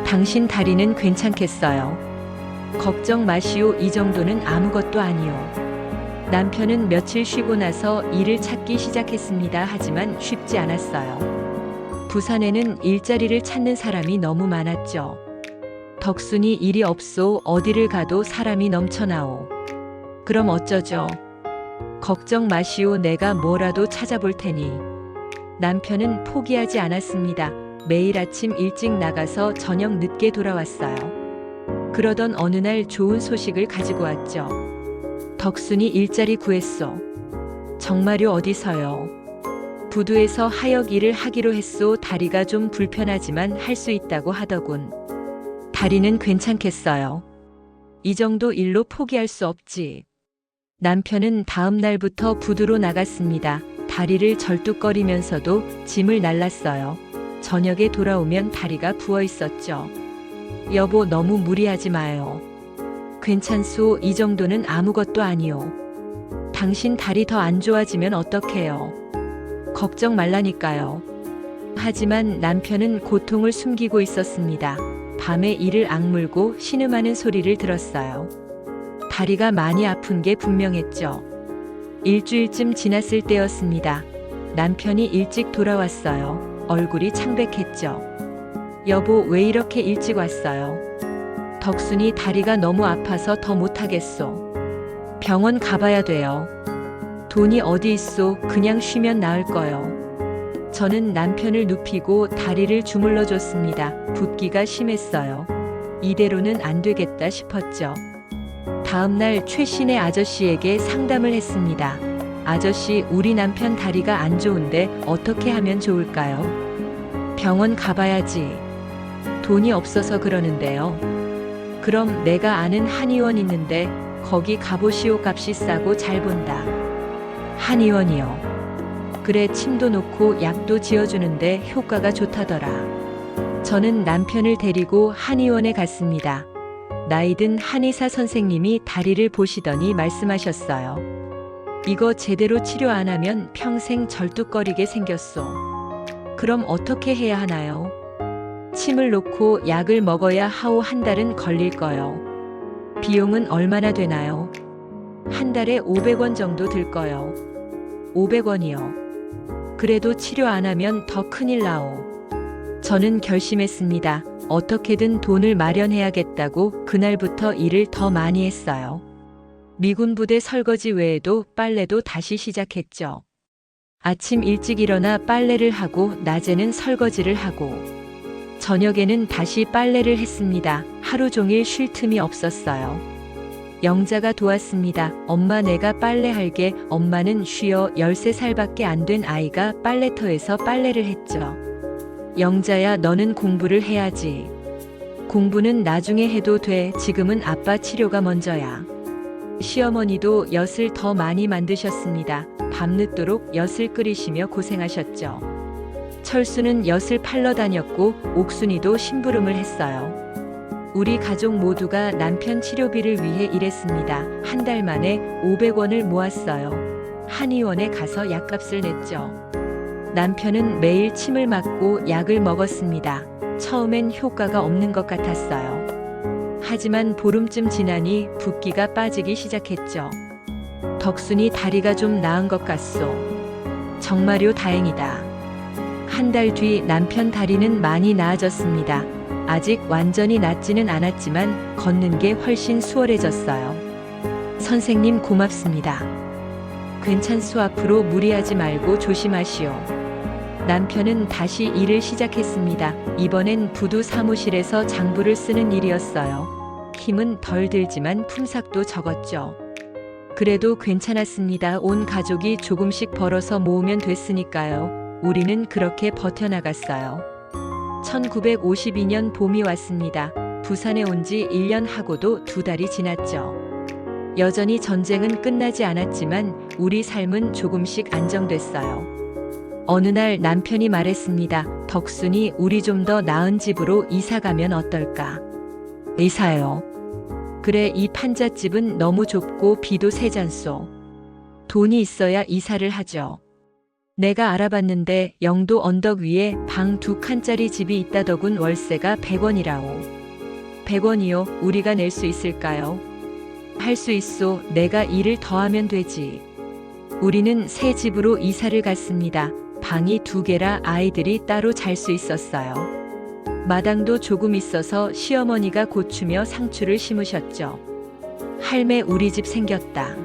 당신 다리는 괜찮겠어요? 걱정 마시오. 이 정도는 아무것도 아니오. 남편은 며칠 쉬고 나서 일을 찾기 시작했습니다. 하지만 쉽지 않았어요. 부산에는 일자리를 찾는 사람이 너무 많았죠. 덕순이 일이 없소. 어디를 가도 사람이 넘쳐나오. 그럼 어쩌죠? 걱정 마시오. 내가 뭐라도 찾아볼 테니. 남편은 포기하지 않았습니다. 매일 아침 일찍 나가서 저녁 늦게 돌아왔어요. 그러던 어느 날 좋은 소식을 가지고 왔죠. 덕순이 일자리 구했소. 정말요? 어디서요? 부두에서 하역 일을 하기로 했소. 다리가 좀 불편하지만 할 수 있다고 하더군. 다리는 괜찮겠어요. 이 정도 일로 포기할 수 없지. 남편은 다음 날부터 부두로 나갔습니다. 다리를 절뚝거리면서도 짐을 날랐어요. 저녁에 돌아오면 다리가 부어 있었죠. 여보, 너무 무리하지 마요. 괜찮소. 이 정도는 아무것도 아니오. 당신 다리 더 안 좋아지면 어떡해요? 걱정 말라니까요. 하지만 남편은 고통을 숨기고 있었습니다. 밤에 이를 악물고 신음하는 소리를 들었어요. 다리가 많이 아픈 게 분명했죠. 일주일쯤 지났을 때였습니다. 남편이 일찍 돌아왔어요. 얼굴이 창백했죠. 여보, 왜 이렇게 일찍 왔어요? 덕순이 다리가 너무 아파서 더 못하겠소. 병원 가봐야 돼요. 돈이 어디 있소? 그냥 쉬면 나을 거요. 저는 남편을 눕히고 다리를 주물러 줬습니다. 붓기가 심했어요. 이대로는 안 되겠다 싶었죠. 다음 날 최신의 아저씨에게 상담을 했습니다. 아저씨, 우리 남편 다리가 안 좋은데 어떻게 하면 좋을까요? 병원 가봐야지. 돈이 없어서 그러는데요. 그럼 내가 아는 한의원 있는데 거기 가보시오. 값이 싸고 잘 본다. 한의원이요. 그래, 침도 놓고 약도 지어주는데 효과가 좋다더라. 저는 남편을 데리고 한의원에 갔습니다. 나이든 한의사 선생님이 다리를 보시더니 말씀하셨어요. 이거 제대로 치료 안 하면 평생 절뚝거리게 생겼소. 그럼 어떻게 해야 하나요? 침을 놓고 약을 먹어야 하오. 한 달은 걸릴 거요. 비용은 얼마나 되나요? 한 달에 500원 정도 들 거요. 500원이요. 그래도 치료 안 하면 더 큰일 나오. 저는 결심했습니다. 어떻게든 돈을 마련해야겠다고 그날부터 일을 더 많이 했어요. 미군 부대 설거지 외에도 빨래도 다시 시작했죠. 아침 일찍 일어나 빨래를 하고 낮에는 설거지를 하고 저녁에는 다시 빨래를 했습니다. 하루 종일 쉴 틈이 없었어요. 영자가 도왔습니다. 엄마, 내가 빨래할게. 엄마는 쉬어 13살밖에 안 된 아이가 빨래터에서 빨래를 했죠. 영자야, 너는 공부를 해야지. 공부는 나중에 해도 돼. 지금은 아빠 치료가 먼저야. 시어머니도 엿을 더 많이 만드셨습니다. 밤늦도록 엿을 끓이시며 고생하셨죠. 철수는 엿을 팔러 다녔고 옥순이도 심부름을 했어요. 우리 가족 모두가 남편 치료비를 위해 일했습니다. 한 달 만에 500원을 모았어요. 한의원에 가서 약값을 냈죠. 남편은 매일 침을 맞고 약을 먹었습니다. 처음엔 효과가 없는 것 같았어요. 하지만 보름쯤 지나니 붓기가 빠지기 시작했죠. 덕순이 다리가 좀 나은 것 같소. 정말요? 다행이다. 한 달 뒤 남편 다리는 많이 나아졌습니다. 아직 완전히 낫지는 않았지만 걷는 게 훨씬 수월해졌어요. 선생님, 고맙습니다. 괜찮소. 앞으로 무리하지 말고 조심하시오. 남편은 다시 일을 시작했습니다. 이번엔 부두 사무실에서 장부를 쓰는 일이었어요. 힘은 덜 들지만 품삯도 적었죠. 그래도 괜찮았습니다. 온 가족이 조금씩 벌어서 모으면 됐으니까요. 우리는 그렇게 버텨나갔어요. 1952년 봄이 왔습니다. 부산에 온 지 1년 하고도 2달이 지났죠. 여전히 전쟁은 끝나지 않았지만 우리 삶은 조금씩 안정됐어요. 어느 날 남편이 말했습니다. 덕순이 우리 좀 더 나은 집으로 이사 가면 어떨까? 이사요. 그래, 이 판잣집은 너무 좁고 비도 세잖소. 돈이 있어야 이사를 하죠. 내가 알아봤는데 영도 언덕 위에 방 2칸짜리 집이 있다더군. 월세가 100원이라오. 100원이요? 우리가 낼 수 있을까요? 할 수 있소. 내가 일을 더하면 되지. 우리는 새 집으로 이사를 갔습니다. 방이 2개라 아이들이 따로 잘 수 있었어요. 마당도 조금 있어서 시어머니가 고추며 상추를 심으셨죠. 할매, 우리 집 생겼다.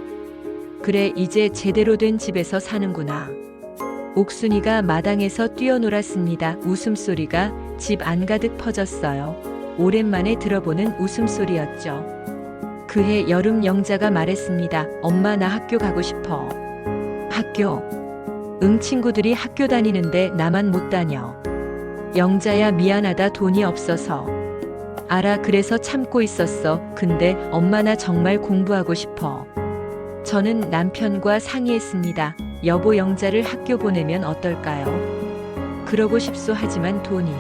그래, 이제 제대로 된 집에서 사는구나. 옥순이가 마당에서 뛰어놀았습니다. 웃음소리가 집 안 가득 퍼졌어요. 오랜만에 들어보는 웃음소리였죠. 그해 여름 영자가 말했습니다. 엄마, 나 학교 가고 싶어. 학교? 응, 친구들이 학교 다니는데 나만 못 다녀. 영자야, 미안하다. 돈이 없어서. 알아, 그래서 참고 있었어. 근데 엄마, 나 정말 공부하고 싶어. 저는 남편과 상의했습니다. 여보, 영자를 학교 보내면 어떨까요? 그러고 싶소. 하지만 돈이.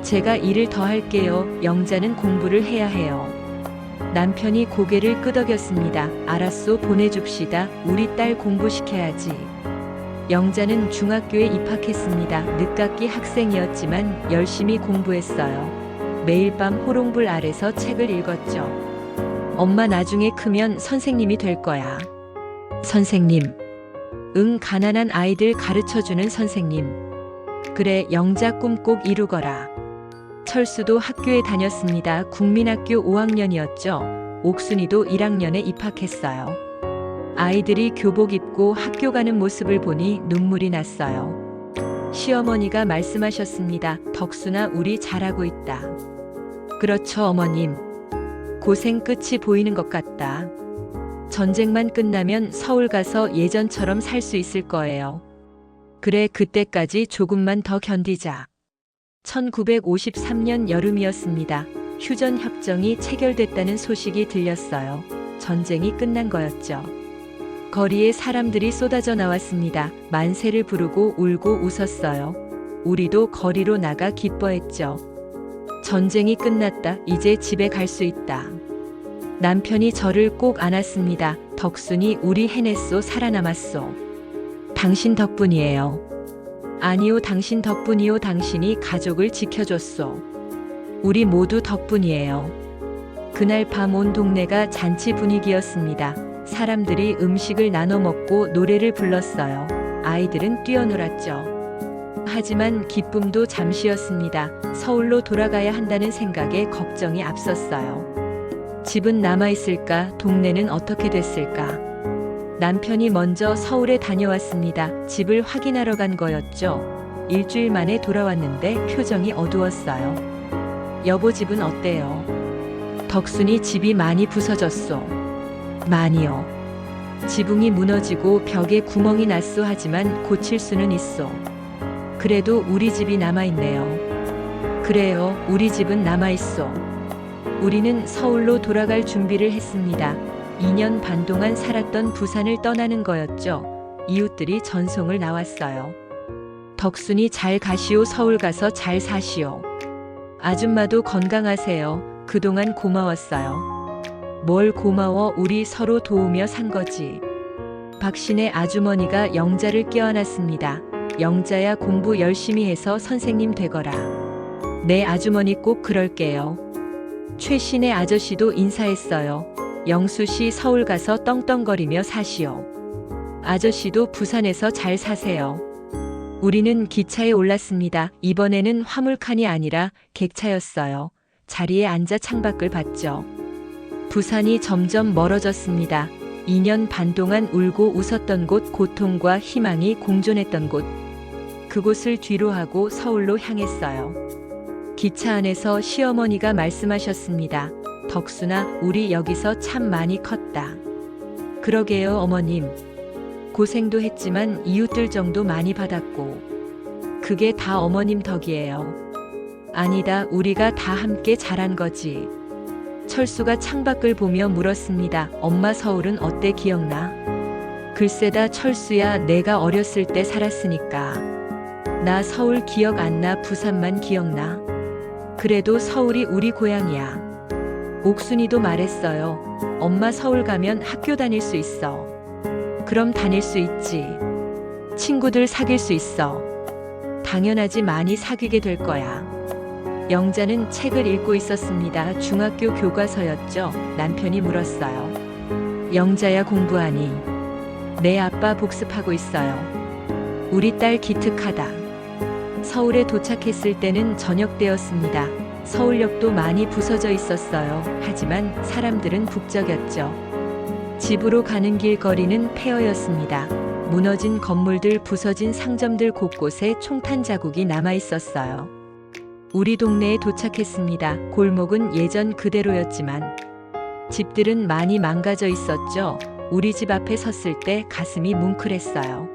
제가 일을 더 할게요. 영자는 공부를 해야 해요. 남편이 고개를 끄덕였습니다. 알았소, 보내줍시다. 우리 딸 공부시켜야지. 영자는 중학교에 입학했습니다. 늦깎이 학생이었지만 열심히 공부했어요. 매일 밤 호롱불 아래서 책을 읽었죠. 엄마, 나중에 크면 선생님이 될 거야. 선생님? 응, 가난한 아이들 가르쳐주는 선생님. 그래, 영자 꿈 꼭 이루거라. 철수도 학교에 다녔습니다. 국민학교 5학년이었죠. 옥순이도 1학년에 입학했어요. 아이들이 교복 입고 학교 가는 모습을 보니 눈물이 났어요. 시어머니가 말씀하셨습니다. 덕순아, 우리 잘하고 있다. 그렇죠, 어머님. 고생 끝이 보이는 것 같다. 전쟁만 끝나면 서울 가서 예전처럼 살 수 있을 거예요. 그래, 그때까지 조금만 더 견디자. 1953년 여름이었습니다. 휴전협정이 체결됐다는 소식이 들렸어요. 전쟁이 끝난 거였죠. 거리에 사람들이 쏟아져 나왔습니다. 만세를 부르고 울고 웃었어요. 우리도 거리로 나가 기뻐했죠. 전쟁이 끝났다. 이제 집에 갈 수 있다. 남편이 저를 꼭 안았습니다. 덕순이, 우리 해냈소. 살아남았소. 당신 덕분이에요. 아니요, 당신 덕분이요. 당신이 가족을 지켜줬소. 우리 모두 덕분이에요. 그날 밤 온 동네가 잔치 분위기였습니다. 사람들이 음식을 나눠 먹고 노래를 불렀어요. 아이들은 뛰어놀았죠. 하지만 기쁨도 잠시였습니다. 서울로 돌아가야 한다는 생각에 걱정이 앞섰어요. 집은 남아있을까? 동네는 어떻게 됐을까? 남편이 먼저 서울에 다녀왔습니다. 집을 확인하러 간 거였죠. 일주일 만에 돌아왔는데 표정이 어두웠어요. 여보, 집은 어때요? 덕순이, 집이 많이 부서졌소. 많이요. 지붕이 무너지고 벽에 구멍이 났소. 하지만 고칠 수는 있소. 그래도 우리 집이 남아있네요. 그래요, 우리 집은 남아있소. 우리는 서울로 돌아갈 준비를 했습니다. 2년 반 동안 살았던 부산을 떠나는 거였죠. 이웃들이 전송을 나왔어요. 덕순이, 잘 가시오. 서울 가서 잘 사시오. 아줌마도 건강하세요. 그동안 고마웠어요. 뭘 고마워, 우리 서로 도우며 산 거지. 박신의 아주머니가 영자를 껴안았습니다. 영자야, 공부 열심히 해서 선생님 되거라. 네, 아주머니, 꼭 그럴게요. 최신의 아저씨도 인사했어요. 영수씨, 서울 가서 떵떵거리며 사시오. 아저씨도 부산에서 잘 사세요. 우리는 기차에 올랐습니다. 이번에는 화물칸이 아니라 객차였어요. 자리에 앉아 창밖을 봤죠. 부산이 점점 멀어졌습니다. 2년 반 동안 울고 웃었던 곳, 고통과 희망이 공존했던 곳. 그곳을 뒤로 하고 서울로 향했어요. 기차 안에서 시어머니가 말씀하셨습니다. 덕순아, 우리 여기서 참 많이 컸다. 그러게요, 어머님. 고생도 했지만 이웃들 정도 많이 받았고. 그게 다 어머님 덕이에요. 아니다, 우리가 다 함께 자란 거지. 철수가 창밖을 보며 물었습니다. 엄마, 서울은 어때? 기억나? 글쎄다 철수야, 내가 어렸을 때 살았으니까. 나 서울 기억 안 나, 부산만 기억나. 그래도 서울이 우리 고향이야. 옥순이도 말했어요. 엄마 서울 가면 학교 다닐 수 있어. 그럼 다닐 수 있지. 친구들 사귈 수 있어. 당연하지, 많이 사귀게 될 거야. 영자는 책을 읽고 있었습니다. 중학교 교과서였죠. 남편이 물었어요. 영자야, 공부하니? 네, 아빠 복습하고 있어요. 우리 딸 기특하다. 서울에 도착했을 때는 저녁 때였습니다. 서울역도 많이 부서져 있었어요. 하지만 사람들은 북적였죠. 집으로 가는 길 거리는 폐허였습니다. 무너진 건물들, 부서진 상점들 곳곳에 총탄 자국이 남아 있었어요. 우리 동네에 도착했습니다. 골목은 예전 그대로였지만 집들은 많이 망가져 있었죠. 우리 집 앞에 섰을 때 가슴이 뭉클했어요.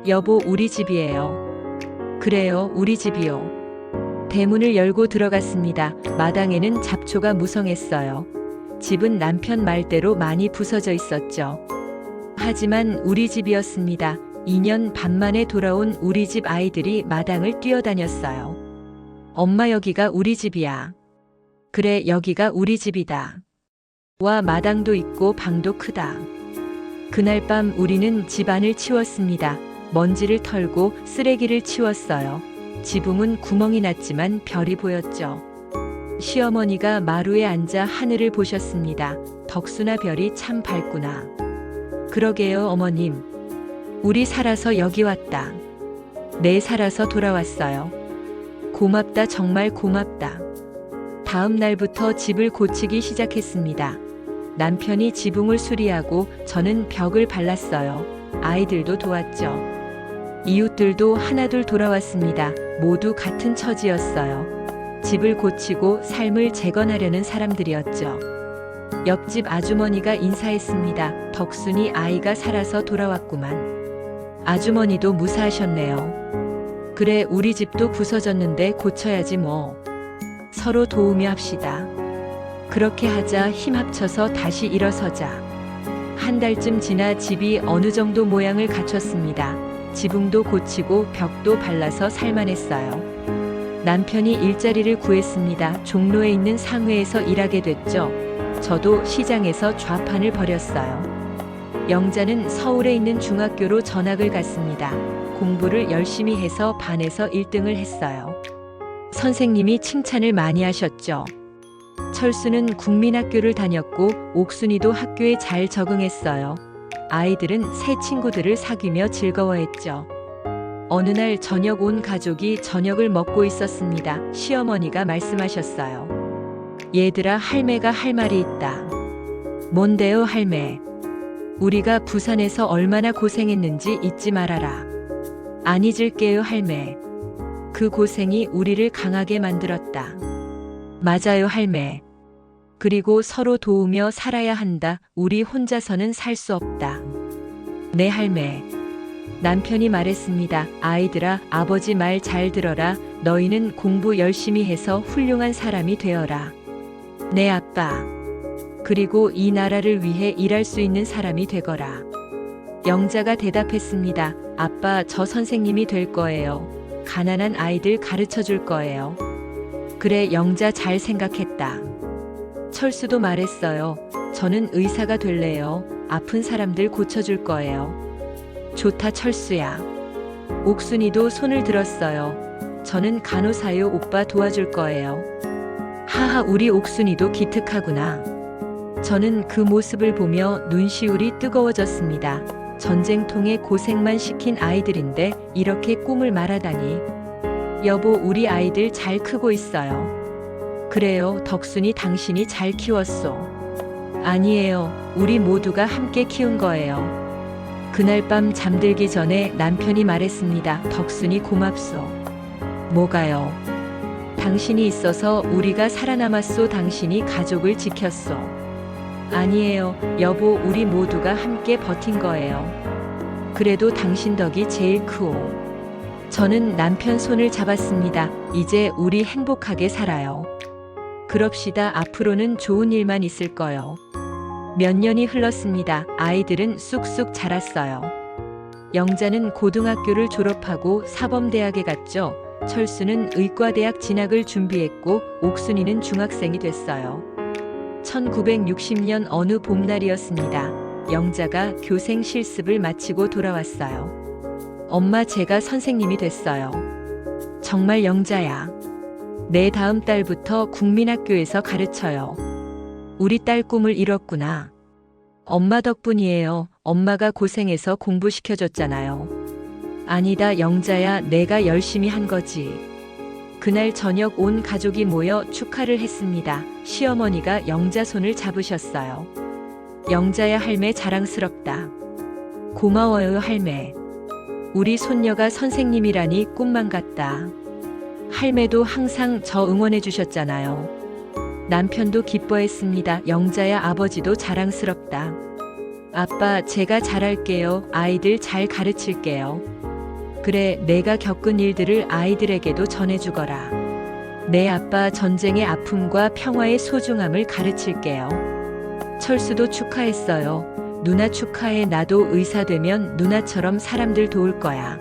여보, 우리 집이에요. 그래요, 우리 집이요. 대문을 열고 들어갔습니다. 마당에는 잡초가 무성했어요. 집은 남편 말대로 많이 부서져 있었죠. 하지만 우리 집이었습니다. 2년 반 만에 돌아온 우리 집 아이들이 마당을 뛰어다녔어요. 엄마, 여기가 우리 집이야. 그래, 여기가 우리 집이다. 와, 마당도 있고 방도 크다. 그날 밤 우리는 집안을 치웠습니다. 먼지를 털고 쓰레기를 치웠어요. 지붕은 구멍이 났지만 별이 보였죠. 시어머니가 마루에 앉아 하늘을 보셨습니다. 덕수나 별이 참 밝구나. 그러게요, 어머님. 우리 살아서 여기 왔다. 네, 살아서 돌아왔어요. 고맙다, 정말 고맙다. 다음 날부터 집을 고치기 시작했습니다. 남편이 지붕을 수리하고 저는 벽을 발랐어요. 아이들도 도왔죠. 이웃들도 하나둘 돌아왔습니다. 모두 같은 처지였어요. 집을 고치고 삶을 재건하려는 사람들이었죠. 옆집 아주머니가 인사했습니다. 덕순이 아이가 살아서 돌아왔구만. 아주머니도 무사하셨네요. 그래, 우리 집도 부서졌는데 고쳐야지 뭐. 서로 도우며 합시다. 그렇게 하자, 힘 합쳐서 다시 일어서자. 한 달쯤 지나 집이 어느 정도 모양을 갖췄습니다. 지붕도 고치고 벽도 발라서 살만했어요. 남편이 일자리를 구했습니다. 종로에 있는 상회에서 일하게 됐죠. 저도 시장에서 좌판을 벌였어요. 영자는 서울에 있는 중학교로 전학을 갔습니다. 공부를 열심히 해서 반에서 1등을 했어요. 선생님이 칭찬을 많이 하셨죠. 철수는 국민학교를 다녔고 옥순이도 학교에 잘 적응했어요. 아이들은 새 친구들을 사귀며 즐거워했죠. 어느 날 저녁 온 가족이 저녁을 먹고 있었습니다. 시어머니가 말씀하셨어요. 얘들아, 할매가 할 말이 있다. 뭔데요, 할매? 우리가 부산에서 얼마나 고생했는지 잊지 말아라. 안 잊을게요, 할매. 그 고생이 우리를 강하게 만들었다. 맞아요, 할매. 그리고 서로 도우며 살아야 한다. 우리 혼자서는 살 수 없다. 네, 할매. 남편이 말했습니다. 아이들아, 아버지 말 잘 들어라. 너희는 공부 열심히 해서 훌륭한 사람이 되어라. 네, 아빠. 그리고 이 나라를 위해 일할 수 있는 사람이 되거라. 영자가 대답했습니다. 아빠, 저 선생님이 될 거예요. 가난한 아이들 가르쳐 줄 거예요. 그래, 영자 잘 생각했다. 철수도 말했어요. 저는 의사가 될래요. 아픈 사람들 고쳐줄 거예요. 좋다, 철수야. 옥순이도 손을 들었어요. 저는 간호사요, 오빠 도와줄 거예요. 하하, 우리 옥순이도 기특하구나. 저는 그 모습을 보며 눈시울이 뜨거워졌습니다. 전쟁통에 고생만 시킨 아이들인데 이렇게 꿈을 말하다니. 여보, 우리 아이들 잘 크고 있어요. 그래요, 덕순이 당신이 잘 키웠소. 아니에요, 우리 모두가 함께 키운 거예요. 그날 밤 잠들기 전에 남편이 말했습니다. 덕순이 고맙소. 뭐가요? 당신이 있어서 우리가 살아남았소. 당신이 가족을 지켰소. 아니에요, 여보, 우리 모두가 함께 버틴 거예요. 그래도 당신 덕이 제일 크오. 저는 남편 손을 잡았습니다. 이제 우리 행복하게 살아요. 그럽시다. 앞으로는 좋은 일만 있을 거요. 몇 년이 흘렀습니다. 아이들은 쑥쑥 자랐어요. 영자는 고등학교를 졸업하고 사범대학에 갔죠. 철수는 의과대학 진학을 준비했고 옥순이는 중학생이 됐어요. 1960년 어느 봄날이었습니다. 영자가 교생 실습을 마치고 돌아왔어요. 엄마, 제가 선생님이 됐어요. 정말 영자야. 내 다음 달부터 국민학교에서 가르쳐요. 우리 딸 꿈을 이뤘구나. 엄마 덕분이에요. 엄마가 고생해서 공부시켜줬잖아요. 아니다, 영자야. 내가 열심히 한 거지. 그날 저녁 온 가족이 모여 축하를 했습니다. 시어머니가 영자 손을 잡으셨어요. 영자야, 할매 자랑스럽다. 고마워요, 할매. 우리 손녀가 선생님이라니 꿈만 같다. 할매도 항상 저 응원해 주셨잖아요. 남편도 기뻐했습니다. 영자야, 아버지도 자랑스럽다. 아빠, 제가 잘할게요. 아이들 잘 가르칠게요. 그래, 내가 겪은 일들을 아이들에게도 전해주거라. 내 아빠 전쟁의 아픔과 평화의 소중함을 가르칠게요. 철수도 축하했어요. 누나 축하해. 나도 의사 되면 누나처럼 사람들 도울 거야.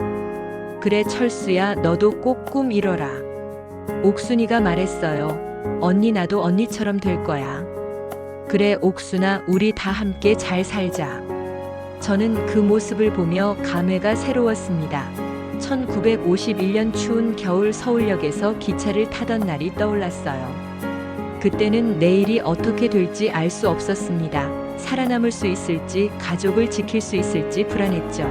그래, 철수야, 너도 꼭 꿈 이뤄라. 옥순이가 말했어요. 언니, 나도 언니처럼 될 거야. 그래, 옥순아, 우리 다 함께 잘 살자. 저는 그 모습을 보며 감회가 새로웠습니다. 1951년 추운 겨울 서울역에서 기차를 타던 날이 떠올랐어요. 그때는 내일이 어떻게 될지 알 수 없었습니다. 살아남을 수 있을지, 가족을 지킬 수 있을지 불안했죠.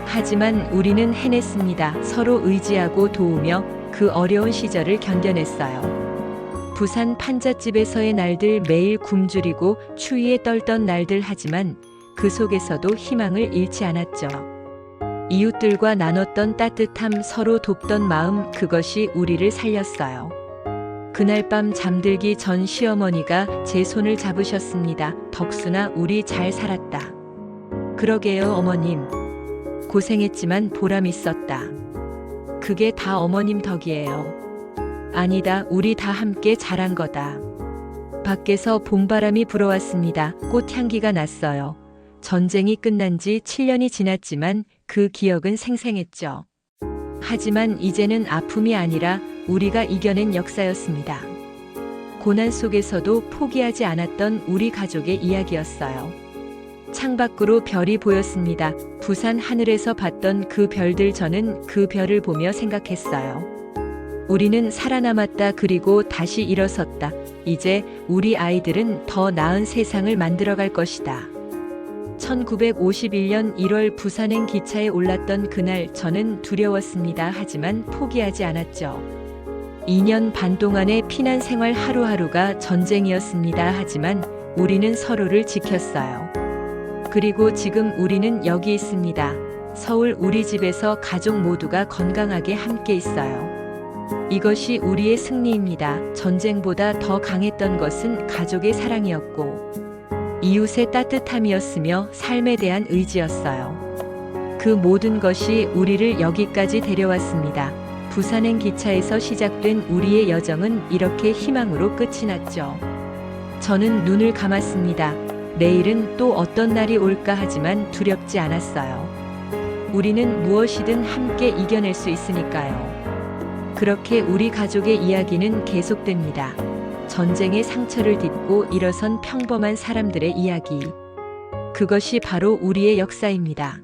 하지만 우리는 해냈습니다. 서로 의지하고 도우며 그 어려운 시절을 견뎌냈어요. 부산 판잣집에서의 날들, 매일 굶주리고 추위에 떨던 날들, 하지만 그 속에서도 희망을 잃지 않았죠. 이웃들과 나눴던 따뜻함, 서로 돕던 마음, 그것이 우리를 살렸어요. 그날 밤 잠들기 전 시어머니가 제 손을 잡으셨습니다. 덕순아, 우리 잘 살았다. 그러게요, 어머님. 고생했지만 보람 있었다. 그게 다 어머님 덕이에요. 아니다, 우리 다 함께 잘한 거다. 밖에서 봄바람이 불어왔습니다. 꽃향기가 났어요. 전쟁이 끝난 지 7년이 지났지만 그 기억은 생생했죠. 하지만 이제는 아픔이 아니라 우리가 이겨낸 역사였습니다. 고난 속에서도 포기하지 않았던 우리 가족의 이야기였어요. 창밖으로 별이 보였습니다. 부산 하늘에서 봤던 그 별들, 저는 그 별을 보며 생각했어요. 우리는 살아남았다. 그리고 다시 일어섰다. 이제 우리 아이들은 더 나은 세상을 만들어갈 것이다. 1951년 1월 부산행 기차에 올랐던 그날, 저는 두려웠습니다. 하지만 포기하지 않았죠. 2년 반 동안의 피난 생활, 하루하루가 전쟁이었습니다. 하지만 우리는 서로를 지켰어요. 그리고 지금 우리는 여기 있습니다. 서울 우리 집에서 가족 모두가 건강하게 함께 있어요. 이것이 우리의 승리입니다. 전쟁보다 더 강했던 것은 가족의 사랑이었고 이웃의 따뜻함이었으며 삶에 대한 의지였어요. 그 모든 것이 우리를 여기까지 데려왔습니다. 부산행 기차에서 시작된 우리의 여정은 이렇게 희망으로 끝이 났죠. 저는 눈을 감았습니다. 내일은 또 어떤 날이 올까, 하지만 두렵지 않았어요. 우리는 무엇이든 함께 이겨낼 수 있으니까요. 그렇게 우리 가족의 이야기는 계속됩니다. 전쟁의 상처를 딛고 일어선 평범한 사람들의 이야기. 그것이 바로 우리의 역사입니다.